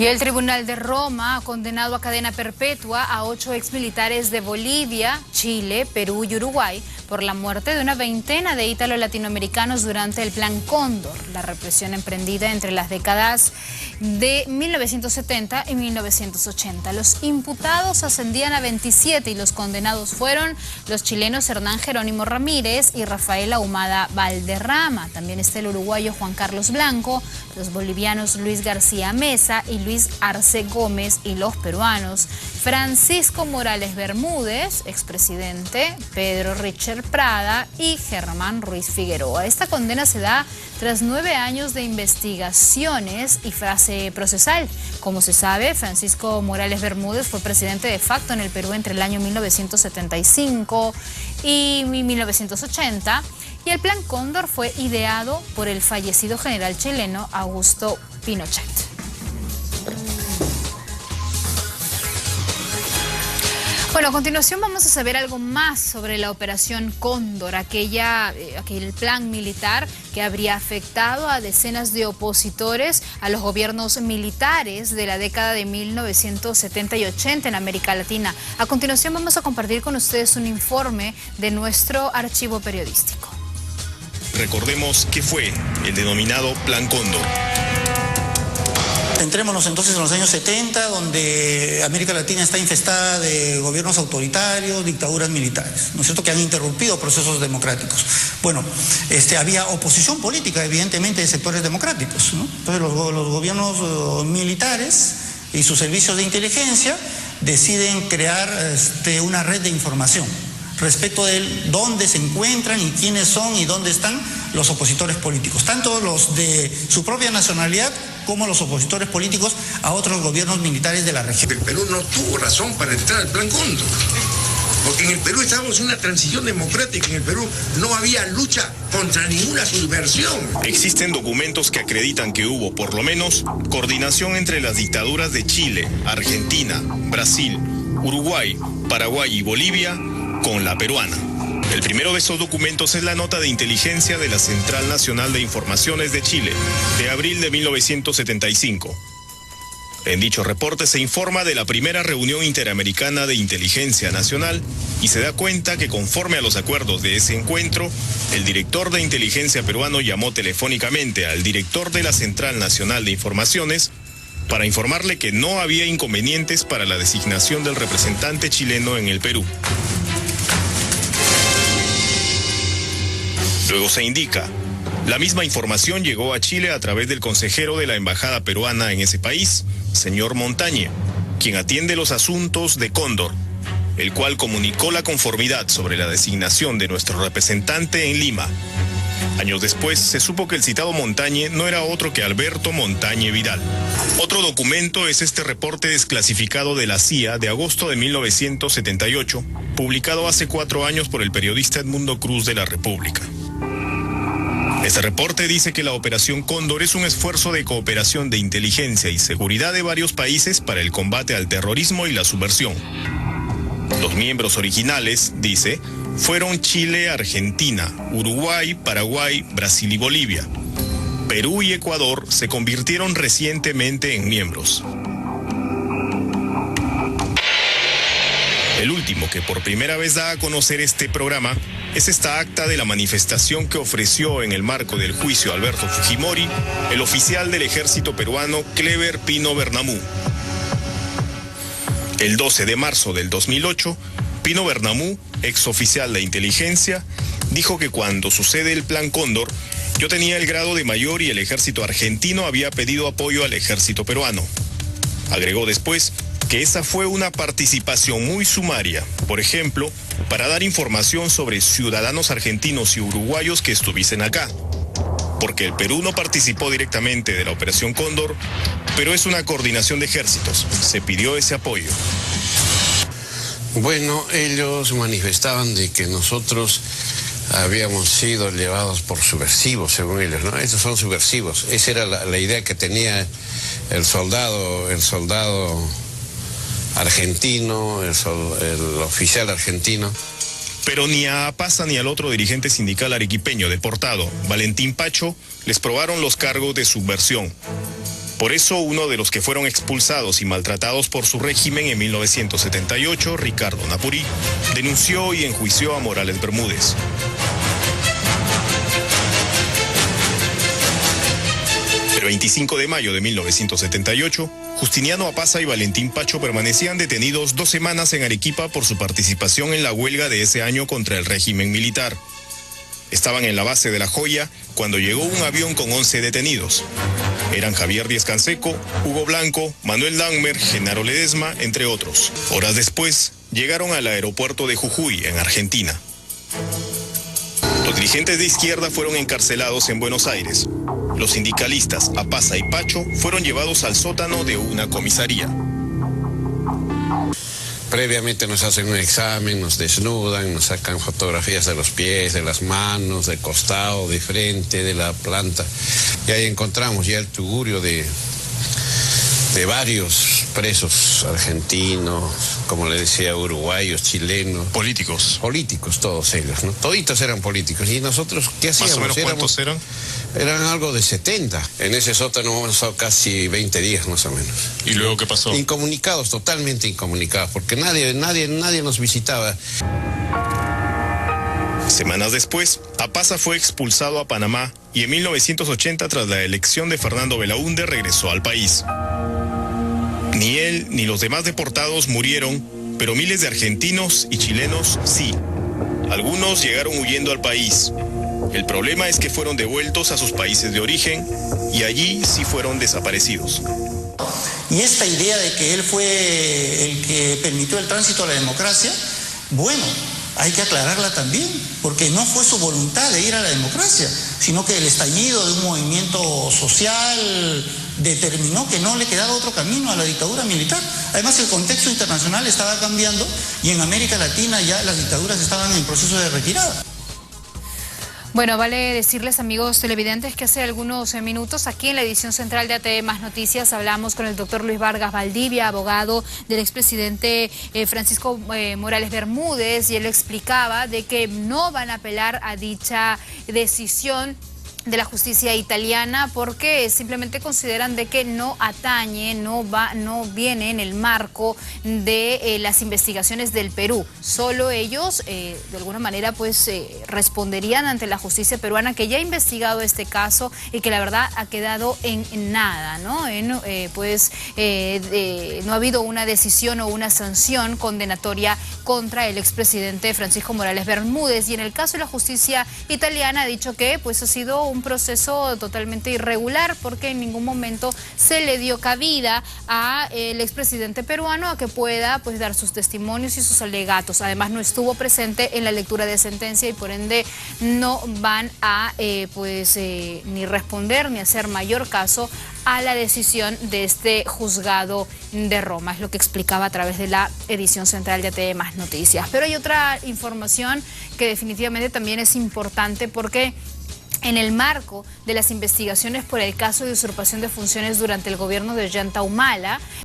Y el Tribunal de Roma ha condenado a cadena perpetua a 8 exmilitares de Bolivia, Chile, Perú y Uruguay por la muerte de una veintena de ítalo-latinoamericanos durante el Plan Cóndor, la represión emprendida entre las décadas de 1970 y 1980. Los imputados ascendían a 27 y los condenados fueron los chilenos Hernán Jerónimo Ramírez y Rafael Ahumada Valderrama. También está el uruguayo Juan Carlos Blanco, los bolivianos Luis García Mesa y Luis Arce Gómez y los peruanos Francisco Morales Bermúdez, expresidente, Pedro Richard Prada y Germán Ruiz Figueroa. Esta condena se da tras 9 años de investigaciones y fase procesal. Como se sabe, Francisco Morales Bermúdez fue presidente de facto en el Perú entre el año 1975 y 1980 y el Plan Cóndor fue ideado por el fallecido general chileno Augusto Pinochet. Bueno, a continuación vamos a saber algo más sobre la Operación Cóndor, aquel plan militar que habría afectado a decenas de opositores a los gobiernos militares de la década de 1970 y 80 en América Latina. A continuación vamos a compartir con ustedes un informe de nuestro archivo periodístico. Recordemos qué fue el denominado Plan Cóndor. Centrémonos entonces en los años 70, donde América Latina está infestada de gobiernos autoritarios, dictaduras militares, ¿no es cierto?, que han interrumpido procesos democráticos. Bueno, había oposición política, evidentemente, de sectores democráticos, ¿no? Entonces los gobiernos militares y sus servicios de inteligencia deciden crear una red de información respecto de dónde se encuentran y quiénes son y dónde están los opositores políticos, tanto los de su propia nacionalidad como los opositores políticos a otros gobiernos militares de la región. El Perú no tuvo razón para entrar al Plan Cóndor, porque en el Perú estábamos en una transición democrática, en el Perú no había lucha contra ninguna subversión. Existen documentos que acreditan que hubo, por lo menos, coordinación entre las dictaduras de Chile, Argentina, Brasil, Uruguay, Paraguay y Bolivia con la peruana. El primero de estos documentos es la nota de inteligencia de la Central Nacional de Informaciones de Chile, de abril de 1975. En dicho reporte se informa de la primera reunión interamericana de inteligencia nacional y se da cuenta que conforme a los acuerdos de ese encuentro, el director de inteligencia peruano llamó telefónicamente al director de la Central Nacional de Informaciones para informarle que no había inconvenientes para la designación del representante chileno en el Perú. Luego se indica, la misma información llegó a Chile a través del consejero de la embajada peruana en ese país, señor Montañe, quien atiende los asuntos de Cóndor, el cual comunicó la conformidad sobre la designación de nuestro representante en Lima. Años después se supo que el citado Montañe no era otro que Alberto Montañe Vidal. Otro documento es este reporte desclasificado de la CIA de agosto de 1978, publicado hace 4 años por el periodista Edmundo Cruz de la República. Este reporte dice que la Operación Cóndor es un esfuerzo de cooperación de inteligencia y seguridad de varios países para el combate al terrorismo y la subversión. Los miembros originales, dice, fueron Chile, Argentina, Uruguay, Paraguay, Brasil y Bolivia. Perú y Ecuador se convirtieron recientemente en miembros. El último que por primera vez da a conocer este programa es esta acta de la manifestación que ofreció en el marco del juicio a Alberto Fujimori el oficial del ejército peruano Clever Pino Bernamú. El 12 de marzo del 2008, Pino Bernamú, exoficial de inteligencia, dijo que cuando sucede el Plan Cóndor, yo tenía el grado de mayor y el ejército argentino había pedido apoyo al ejército peruano. Agregó después que esa fue una participación muy sumaria, por ejemplo, para dar información sobre ciudadanos argentinos y uruguayos que estuviesen acá. Porque el Perú no participó directamente de la Operación Cóndor, pero es una coordinación de ejércitos. Se pidió ese apoyo. Bueno, ellos manifestaban de que nosotros habíamos sido llevados por subversivos, según ellos, ¿no? Estos son subversivos. Esa era la idea que tenía el soldado argentino, el oficial argentino. Pero ni a Apaza ni al otro dirigente sindical arequipeño deportado, Valentín Pacho, les probaron los cargos de subversión. Por eso, uno de los que fueron expulsados y maltratados por su régimen en 1978, Ricardo Napurí, denunció y enjuició a Morales Bermúdez. El 25 de mayo de 1978, Justiniano Apaza y Valentín Pacho permanecían detenidos 2 semanas en Arequipa por su participación en la huelga de ese año contra el régimen militar. Estaban en la base de La Joya cuando llegó un avión con 11 detenidos. Eran Javier Díez Canseco, Hugo Blanco, Manuel Dahmer, Genaro Ledesma, entre otros. Horas después, llegaron al aeropuerto de Jujuy, en Argentina. Los dirigentes de izquierda fueron encarcelados en Buenos Aires. Los sindicalistas Apaza y Pacho fueron llevados al sótano de una comisaría. Previamente nos hacen un examen, nos desnudan, nos sacan fotografías de los pies, de las manos, del costado, de frente, de la planta. Y ahí encontramos ya el tugurio de varios presos argentinos, como le decía, uruguayos, chilenos. Políticos. Políticos, todos ellos, ¿no? Toditos eran políticos. ¿Y nosotros qué hacíamos? ¿Más o menos cuántos eran? Eran algo de 70. En ese sótano hemos estado casi 20 días más o menos. ¿Y luego qué pasó? Incomunicados, totalmente incomunicados, porque nadie nos visitaba. Semanas después, Apaza fue expulsado a Panamá y en 1980, tras la elección de Fernando Belaúnde, regresó al país. Ni él ni los demás deportados murieron, pero miles de argentinos y chilenos sí. Algunos llegaron huyendo al país. El problema es que fueron devueltos a sus países de origen y allí sí fueron desaparecidos. Y esta idea de que él fue el que permitió el tránsito a la democracia, bueno, hay que aclararla también, porque no fue su voluntad de ir a la democracia, sino que el estallido de un movimiento social determinó que no le quedaba otro camino a la dictadura militar. Además, el contexto internacional estaba cambiando y en América Latina ya las dictaduras estaban en proceso de retirada. Bueno, vale decirles, amigos televidentes, que hace algunos minutos aquí en la edición central de ATV Más Noticias hablamos con el doctor Luis Vargas Valdivia, abogado del expresidente Francisco Morales Bermúdez, y él explicaba de que no van a apelar a dicha decisión de la justicia italiana porque simplemente consideran de que no atañe, no viene en el marco de las investigaciones del Perú. Solo ellos de alguna manera pues responderían ante la justicia peruana, que ya ha investigado este caso y que la verdad ha quedado en nada, ¿no? No ha habido una decisión o una sanción condenatoria contra el expresidente Francisco Morales Bermúdez, y en el caso de la justicia italiana ha dicho que pues ha sido un proceso totalmente irregular porque en ningún momento se le dio cabida al expresidente peruano a que pueda pues dar sus testimonios y sus alegatos. Además, no estuvo presente en la lectura de sentencia y por ende no van a ni responder ni hacer mayor caso a la decisión de este juzgado de Roma. Es lo que explicaba a través de la edición central de ATV Más Noticias. Pero hay otra información que definitivamente también es importante porque en el marco de las investigaciones por el caso de usurpación de funciones durante el gobierno de Ollanta Humala,